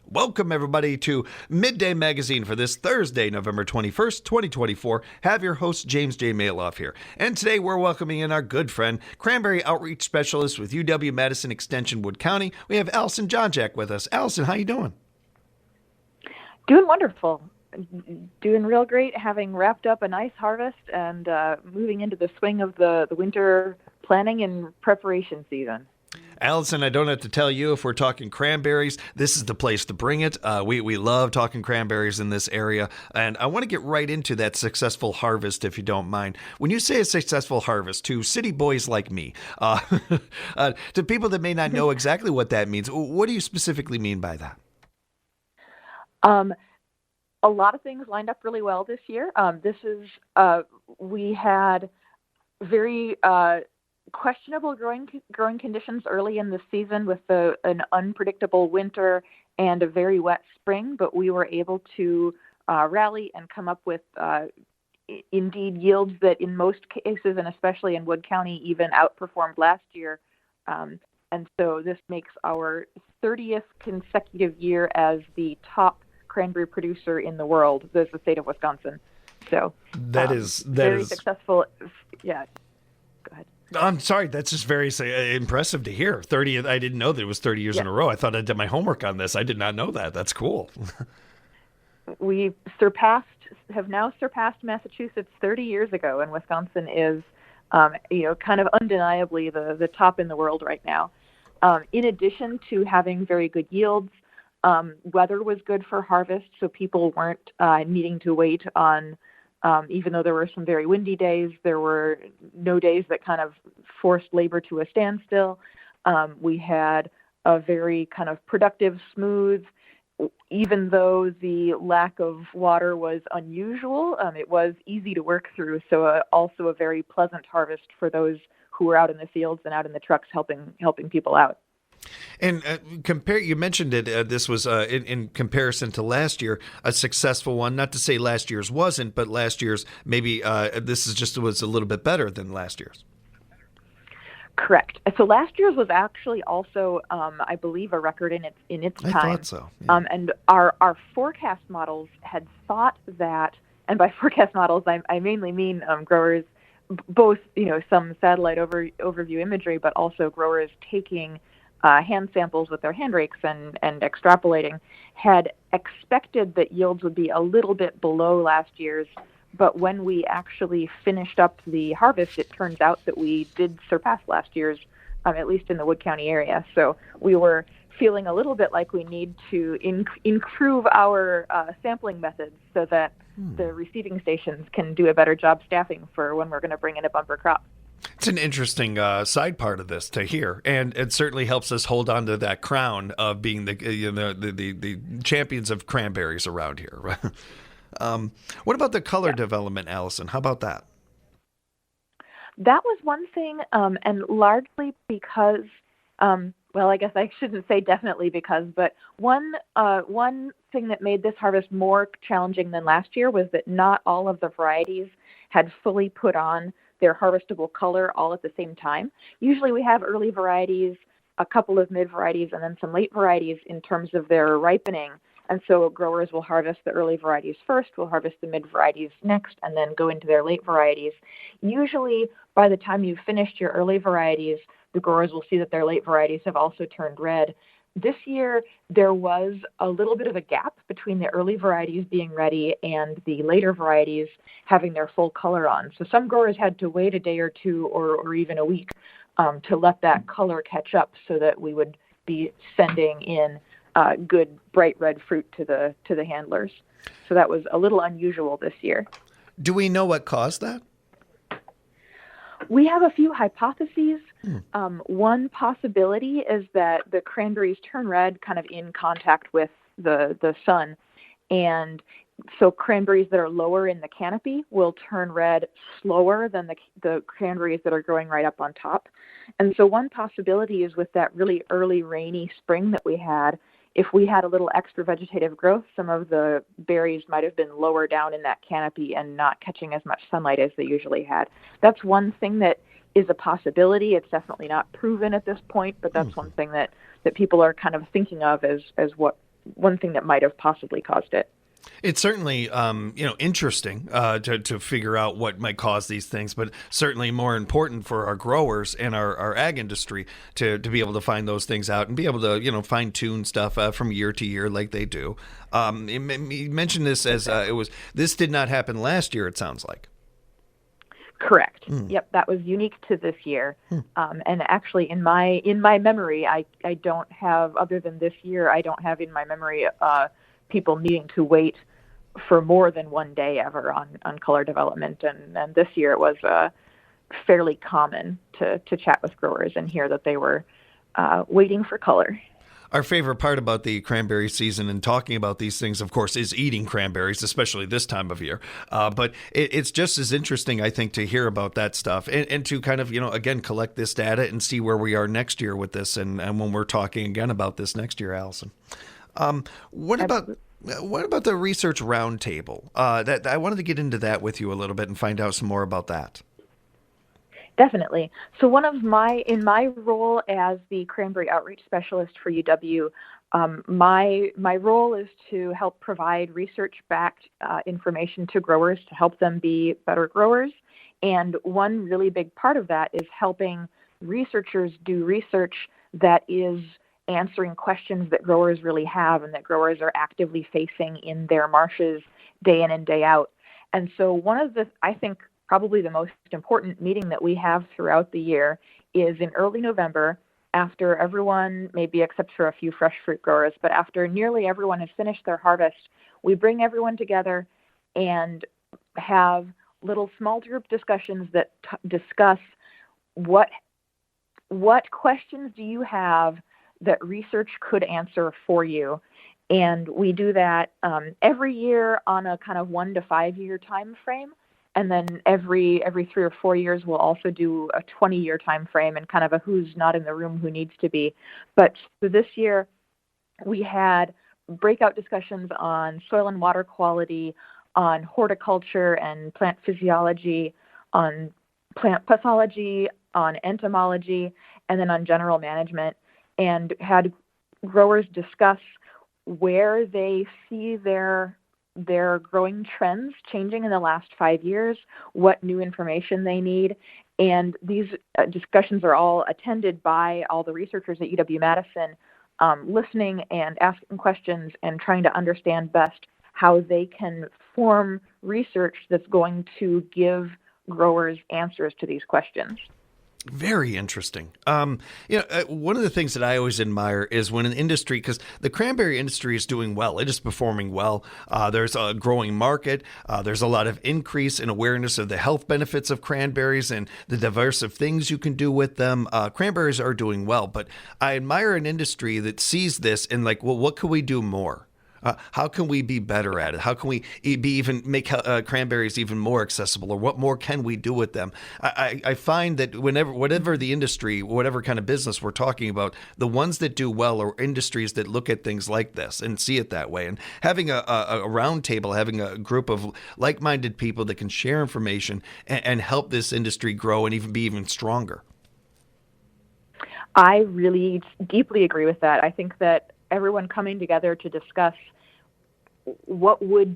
Welcome, everybody, to Midday Magazine for this Thursday, November 21st, 2024. Have your host, James J. Malouf here. And today we're welcoming in our good friend, Cranberry Outreach Specialist with UW-Madison Extension, Wood County. We have Allison Jonjak with us. Allison, how you doing? Doing wonderful. Doing real great, having wrapped up a nice harvest and moving into the swing of the winter planning and preparation season. Allison, I don't have to tell you if we're talking cranberries, this is the place to bring it. We love talking cranberries in this area, and I want to get right into that successful harvest, if you don't mind. When you say a successful harvest, to city boys like me, to people that may not know exactly what that means, what do you specifically mean by that? A lot of things lined up really well this year. We had very questionable growing conditions early in the season with an unpredictable winter and a very wet spring, but we were able to rally and come up with indeed yields that in most cases, and especially in Wood County, even outperformed last year. And so this makes our 30th consecutive year as the top cranberry producer in the world, the state of Wisconsin. So that is very successful. Yeah, go ahead. I'm sorry, that's just very impressive to hear. 30, I didn't know that it was 30 years in a row. I thought I did my homework on this. I did not know that. That's cool. We have now surpassed Massachusetts 30 years ago, and Wisconsin is, kind of undeniably the top in the world right now. In addition to having very good yields, weather was good for harvest, so people weren't needing to wait on. Even though there were some very windy days, there were no days that kind of forced labor to a standstill. We had a very kind of productive, smooth, even though the lack of water was unusual, it was easy to work through. So also a very pleasant harvest for those who were out in the fields and out in the trucks helping people out. And you mentioned it. This was in comparison to last year, a successful one. Not to say last year's wasn't, but last year's maybe was a little bit better than last year's. Correct. So last year's was actually also, I believe, a record in its time. I thought so. Yeah. And our forecast models had thought that, and by forecast models, I mainly mean growers, both some satellite overview imagery, but also growers taking hand samples with their hand rakes and extrapolating, had expected that yields would be a little bit below last year's, but when we actually finished up the harvest, it turns out that we did surpass last year's, at least in the Wood County area. So we were feeling a little bit like we need to improve our sampling methods so that the receiving stations can do a better job staffing for when we're going to bring in a bumper crop. It's an interesting side part of this to hear, and it certainly helps us hold on to that crown of being the champions of cranberries around here. What about the color development, Allison? How about that? That was one thing, and largely because, I guess I shouldn't say definitely because, but one thing that made this harvest more challenging than last year was that not all of the varieties had fully put on their harvestable color all at the same time. Usually we have early varieties, a couple of mid varieties, and then some late varieties in terms of their ripening. And so growers will harvest the early varieties first, will harvest the mid varieties next, and then go into their late varieties. Usually by the time you've finished your early varieties, the growers will see that their late varieties have also turned red. This year, there was a little bit of a gap between the early varieties being ready and the later varieties having their full color on. So some growers had to wait a day or two or even a week to let that color catch up so that we would be sending in good bright red fruit to the handlers. So that was a little unusual this year. Do we know what caused that? We have a few hypotheses. One possibility is that the cranberries turn red kind of in contact with the sun. And so cranberries that are lower in the canopy will turn red slower than the cranberries that are growing right up on top. And so one possibility is with that really early rainy spring that we had, if we had a little extra vegetative growth, some of the berries might have been lower down in that canopy and not catching as much sunlight as they usually had. That's one thing that is a possibility. It's definitely not proven at this point, but that's one thing that people are kind of thinking of as what one thing that might have possibly caused it. It's certainly, interesting to figure out what might cause these things, but certainly more important for our growers and our ag industry to be able to find those things out and be able to, fine tune stuff from year to year like they do. You mentioned this as this did not happen last year, it sounds like. Correct. Yep, that was unique to this year. And actually, in my memory, I don't have, other than this year, I don't have in my memory people needing to wait for more than one day ever on color development. And this year it was fairly common to chat with growers and hear that they were waiting for color. Our favorite part about the cranberry season and talking about these things, of course, is eating cranberries, especially this time of year. But it's just as interesting, I think, to hear about that stuff and to kind of, again, collect this data and see where we are next year with this and when we're talking again about this next year, Allison. What about the research roundtable? That I wanted to get into that with you a little bit and find out some more about that. Definitely. So in my role as the Cranberry Outreach Specialist for UW, my role is to help provide research-backed information to growers to help them be better growers. And one really big part of that is helping researchers do research that is answering questions that growers really have and that growers are actively facing in their marshes day in and day out. And so one of the, I think, probably the most important meeting that we have throughout the year is in early November, after everyone, maybe except for a few fresh fruit growers, but after nearly everyone has finished their harvest, we bring everyone together and have little small group discussions that discuss what questions do you have that research could answer for you. And we do that every year on a kind of 1 to 5 year time frame. And then every 3 or 4 years, we'll also do a 20-year time frame and kind of a who's not in the room, who needs to be. But for this year, we had breakout discussions on soil and water quality, on horticulture and plant physiology, on plant pathology, on entomology, and then on general management, and had growers discuss where they see their growing trends changing in the last 5 years, what new information they need. And these discussions are all attended by all the researchers at UW-Madison, listening and asking questions and trying to understand best how they can form research that's going to give growers answers to these questions. Very interesting. One of the things that I always admire is when an industry, because the cranberry industry is doing well, it is performing well. There's a growing market. There's a lot of increase in awareness of the health benefits of cranberries and the diverse of things you can do with them. Cranberries are doing well, but I admire an industry that sees this and like, well, what can we do more? How can we be better at it? How can we make cranberries even more accessible, or what more can we do with them? I find that whatever the industry, whatever kind of business we're talking about, the ones that do well are industries that look at things like this and see it that way. And having a round table, having a group of like-minded people that can share information and help this industry grow and even be even stronger. I really deeply agree with that. I think that everyone coming together to discuss what would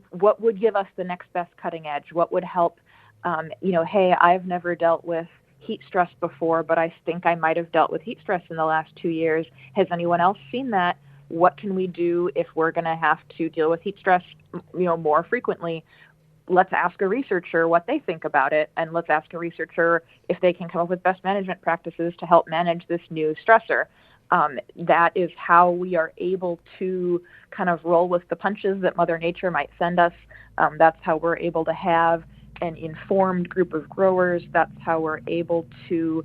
give us the next best cutting edge, what would help, hey, I've never dealt with heat stress before, but I think I might have dealt with heat stress in the last 2 years. Has anyone else seen that? What can we do if we're going to have to deal with heat stress, more frequently? Let's ask a researcher what they think about it, and let's ask a researcher if they can come up with best management practices to help manage this new stressor. That is how we are able to kind of roll with the punches that Mother Nature might send us. That's how we're able to have an informed group of growers. That's how we're able to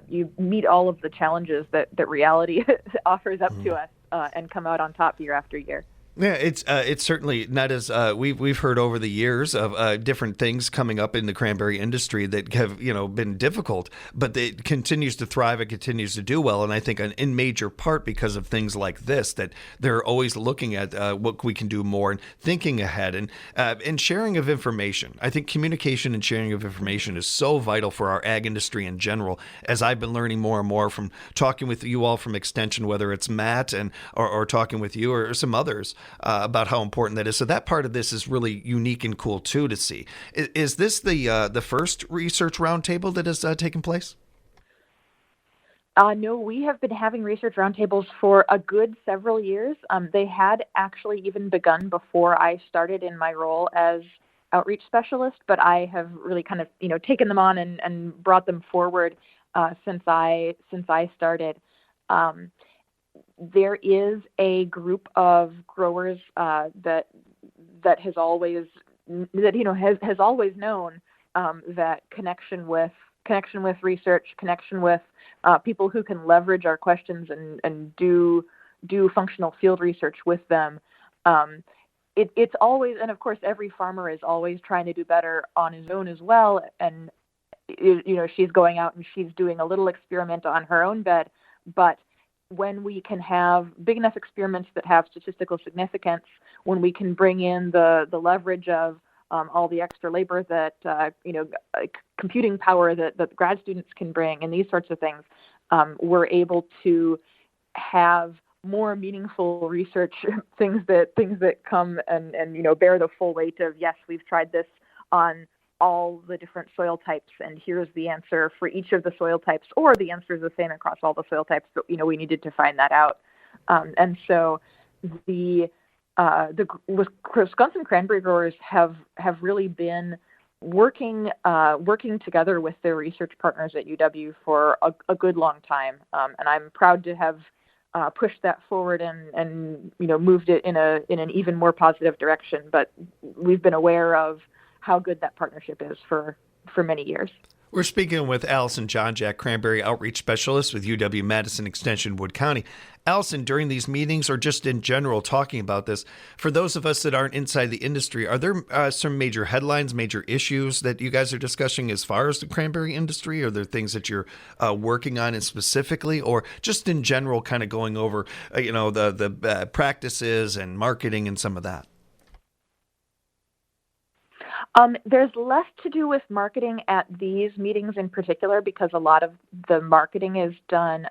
you meet all of the challenges that reality offers up to us and come out on top year after year. Yeah, it's certainly not as we've heard over the years of different things coming up in the cranberry industry that have been difficult, but it continues to thrive. It continues to do well, and I think in major part because of things like this, that they're always looking at what we can do more and thinking ahead and sharing of information. I think communication and sharing of information is so vital for our ag industry in general. As I've been learning more and more from talking with you all from Extension, whether it's Matt and or talking with you or some others about how important that is. So that part of this is really unique and cool too to see. Is this the first research roundtable that has taken place? No, we have been having research roundtables for a good several years. They had actually even begun before I started in my role as outreach specialist, but I have really kind of taken them on and brought them forward since I started. There is a group of growers that has always has always known that connection with research, connection with people who can leverage our questions and do functional field research with them. It's always, and of course every farmer is always trying to do better on his own as well, and she's going out and she's doing a little experiment on her own bed, but when we can have big enough experiments that have statistical significance, when we can bring in the leverage of all the extra labor that computing power that grad students can bring, and these sorts of things, we're able to have more meaningful research things that come and bear the full weight of, yes, we've tried this on all the different soil types, and here's the answer for each of the soil types, or the answer is the same across all the soil types, but we needed to find that out. And so the Wisconsin cranberry growers have really been working together with their research partners at UW for a good long time, and I'm proud to have pushed that forward and moved it in an even more positive direction. But we've been aware of how good that partnership is for many years. We're speaking with Allison Jonjak, Cranberry Outreach Specialist with UW-Madison Extension, Wood County. Allison, during these meetings or just in general talking about this, for those of us that aren't inside the industry, are there some major headlines, major issues that you guys are discussing as far as the cranberry industry? Are there things that you're working on specifically, or just in general kind of going over the practices and marketing and some of that? There's less to do with marketing at these meetings in particular, because a lot of the marketing is done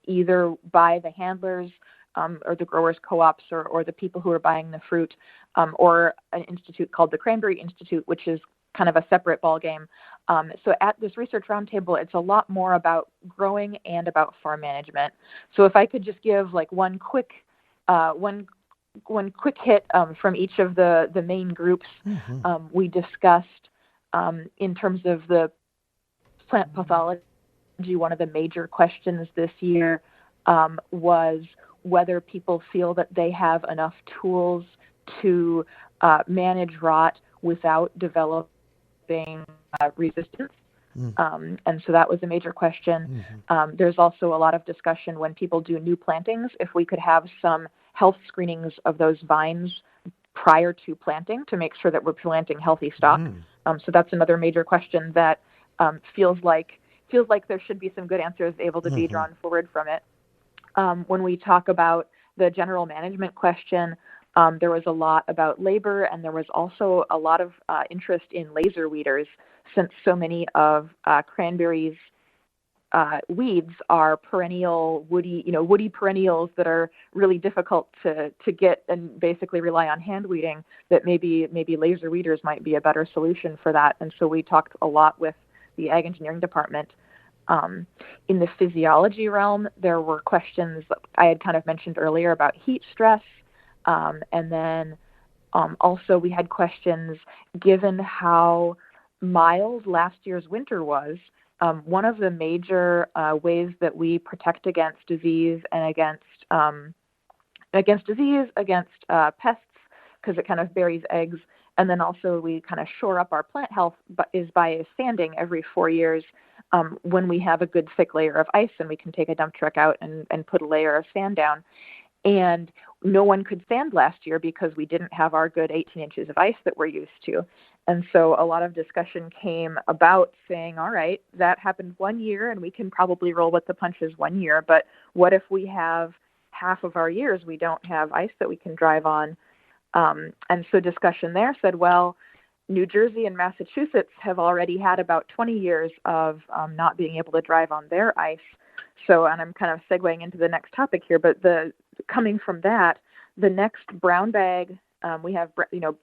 either by the handlers or the growers' co-ops or the people who are buying the fruit, or an institute called the Cranberry Institute, which is kind of a separate ballgame. So at this research roundtable, it's a lot more about growing and about farm management. So if I could just give like one quick hit from each of the main groups. We discussed in terms of the plant pathology, one of the major questions this year was whether people feel that they have enough tools to manage rot without developing resistance. And so that was a major question. There's also a lot of discussion when people do new plantings, if we could have some health screenings of those vines prior to planting to make sure that we're planting healthy stock. So that's another major question that feels like there should be some good answers able to be drawn forward from it. When we talk about the general management question, there was a lot about labor, and there was also a lot of interest in laser weeders, since so many of cranberries' weeds are perennial, woody perennials that are really difficult to get and basically rely on hand weeding, that maybe laser weeders might be a better solution for that. And so we talked a lot with the ag engineering department. In the physiology realm, there were questions that I had kind of mentioned earlier about heat stress. And then also we had questions, given how mild last year's winter was, one of the major ways that we protect against disease and against pests, because it kind of buries eggs, and then also we kind of shore up our plant health, is by sanding every 4 years. When we have a good thick layer of ice, and we can take a dump truck out and put a layer of sand down. And no one could sand last year because we didn't have our good 18 inches of ice that we're used to. And so a lot of discussion came about saying, all right, that happened 1 year and we can probably roll with the punches 1 year, but what if we have half of our years we don't have ice that we can drive on? And so discussion there said, well, New Jersey and Massachusetts have already had about 20 years of not being able to drive on their ice. So, and I'm kind of segueing into the next topic here, but coming from that, the next brown bag, we have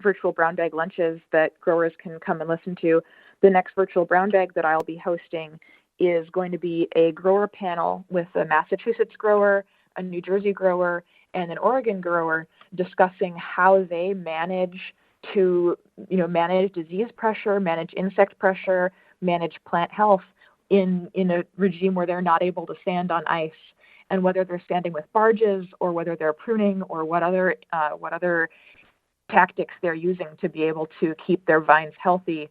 virtual brown bag lunches that growers can come and listen to. The next virtual brown bag that I'll be hosting is going to be a grower panel with a Massachusetts grower, a New Jersey grower, and an Oregon grower discussing how they manage disease pressure, manage insect pressure, manage plant health in a regime where they're not able to sand on ice, and whether they're standing with barges or whether they're pruning or what other tactics they're using to be able to keep their vines healthy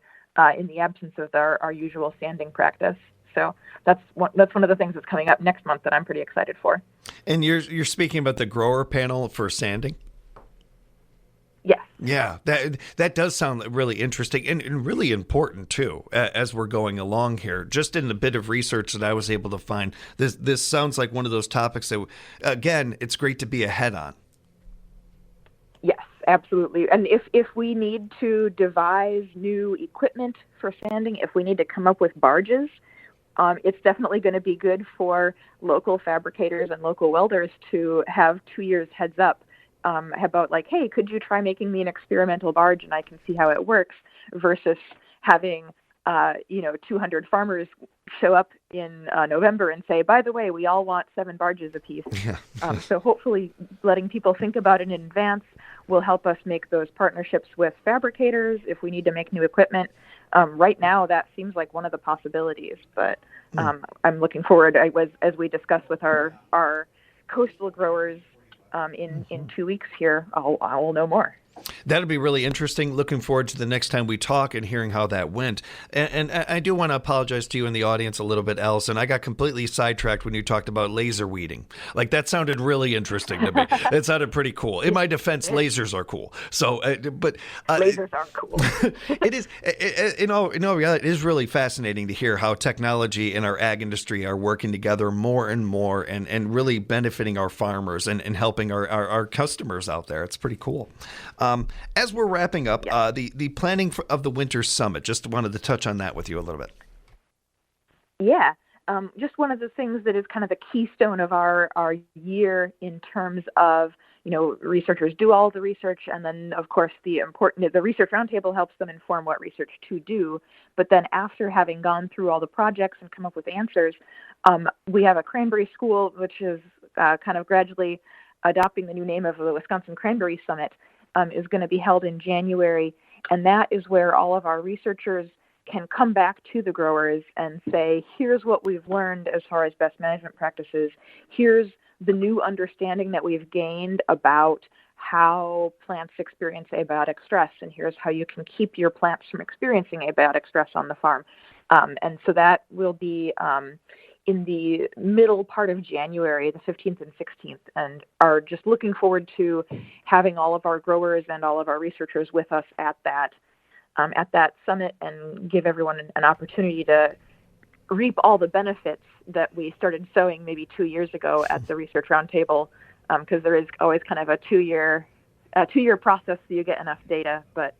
in the absence of our usual sanding practice. So that's one of the things that's coming up next month that I'm pretty excited for. And you're speaking about the grower panel for sanding? Yes. Yeah, that does sound really interesting and really important too, as we're going along here. Just in the bit of research that I was able to find, this sounds like one of those topics that, again, it's great to be ahead on. Yes, absolutely. And if we need to devise new equipment for sanding, if we need to come up with barges, it's definitely going to be good for local fabricators and local welders to have 2 years heads up about like, hey, could you try making me an experimental barge and I can see how it works, versus having 200 farmers show up in November and say, by the way, we all want 7 barges apiece. Yeah. So hopefully letting people think about it in advance will help us make those partnerships with fabricators if we need to make new equipment. Right now, that seems like one of the possibilities, but I'm looking forward. As we discussed with our coastal growers in 2 weeks here, I will know more. That'll be really interesting. Looking forward to the next time we talk and hearing how that went. And I do want to apologize to you in the audience a little bit, Allison. I got completely sidetracked when you talked about laser weeding. Like, that sounded really interesting to me. It sounded pretty cool. In my defense, lasers are cool. So, but lasers are cool. It is. In all reality, it is really fascinating to hear how technology and our ag industry are working together more and more, and really benefiting our farmers and helping our customers out there. It's pretty cool. As we're wrapping up, the planning of the Winter Summit, just wanted to touch on that with you a little bit. Yeah. Just one of the things that is kind of the keystone of our year in terms of, researchers do all the research, and then, of course, the research roundtable helps them inform what research to do. But then after having gone through all the projects and come up with answers, we have a Cranberry School, which is kind of gradually adopting the new name of the Wisconsin Cranberry Summit, is going to be held in January. And that is where all of our researchers can come back to the growers and say, here's what we've learned as far as best management practices. Here's the new understanding that we've gained about how plants experience abiotic stress. And here's how you can keep your plants from experiencing abiotic stress on the farm. And so that will be in the middle part of January, the 15th and 16th, and are just looking forward to having all of our growers and all of our researchers with us at that summit, and give everyone an opportunity to reap all the benefits that we started sowing maybe 2 years ago at the Research Roundtable, because there is always kind of a two-year process so you get enough data, but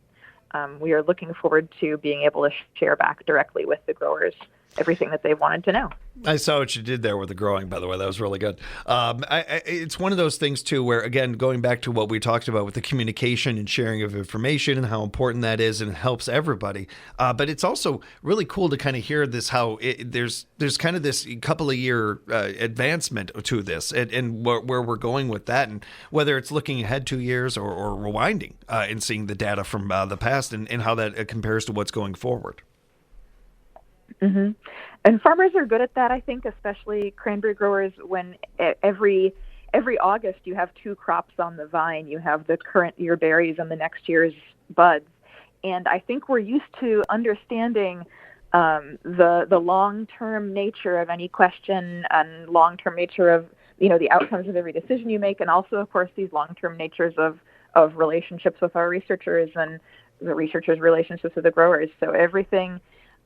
we are looking forward to being able to share back directly with the growers everything that they've wanted to know. I saw what you did there with the growing, by the way. That was really good. It's one of those things, too, where, again, going back to what we talked about with the communication and sharing of information and how important that is, and it helps everybody. But it's also really cool to kind of hear this, how there's kind of this couple of year advancement to this, and where we're going with that, and whether it's looking ahead 2 years or rewinding and seeing the data from the past and how that compares to what's going forward. Mm-hmm. And farmers are good at that, I think, especially cranberry growers, when every August you have 2 crops on the vine. You have the current year berries and the next year's buds. And I think we're used to understanding the long-term nature of any question and long-term nature of the outcomes of every decision you make, and also, of course, these long-term natures of relationships with our researchers and the researchers' relationships with the growers. So everything,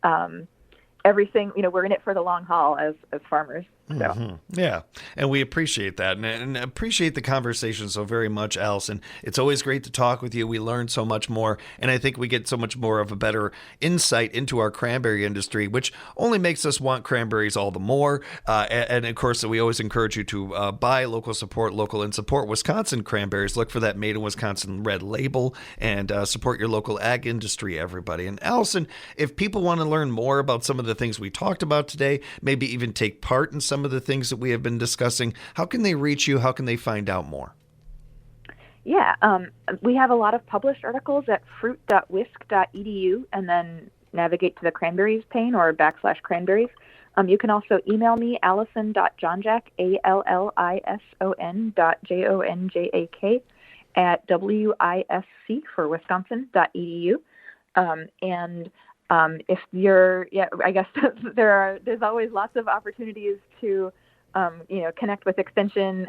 we're in it for the long haul as farmers. So. Mm-hmm. Yeah, and we appreciate that and appreciate the conversation so very much, Allison. It's always great to talk with you. We learn so much more, and I think we get so much more of a better insight into our cranberry industry, which only makes us want cranberries all the more. And of course, we always encourage you to buy local, support local, and support Wisconsin cranberries. Look for that Made in Wisconsin red label and support your local ag industry, everybody. And Allison, if people want to learn more about some of the things we talked about today, maybe even take part in some of the things that we have been discussing, how can they reach you? How can they find out more? Yeah, we have a lot of published articles at fruit.wisc.edu, and then navigate to the cranberries pane or /cranberries. You can also email me, Allison.Jonjak, ALLISON.JONJAK at WISC for Wisconsin.edu. If you're, I guess there's always lots of opportunities to, connect with Extension.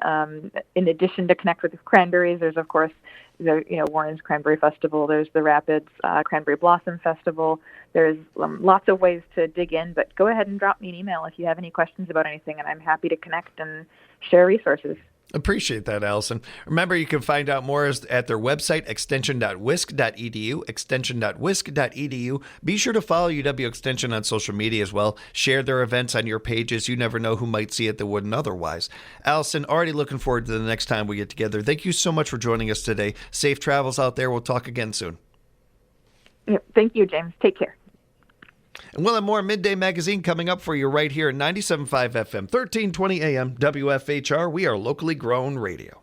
In addition to connect with the cranberries, there's of course the, Warren's Cranberry Festival. There's the Rapids Cranberry Blossom Festival. There's lots of ways to dig in, but go ahead and drop me an email if you have any questions about anything, and I'm happy to connect and share resources. Appreciate that, Allison. Remember, you can find out more at their website, extension.wisc.edu, extension.wisc.edu. Be sure to follow UW Extension on social media as well. Share their events on your pages. You never know who might see it that wouldn't otherwise. Allison, already looking forward to the next time we get together. Thank you so much for joining us today. Safe travels out there. We'll talk again soon. Yeah, thank you, James. Take care. And we'll have more Midday Magazine coming up for you right here at 97.5 FM, 1320 AM, WFHR. We are locally grown radio.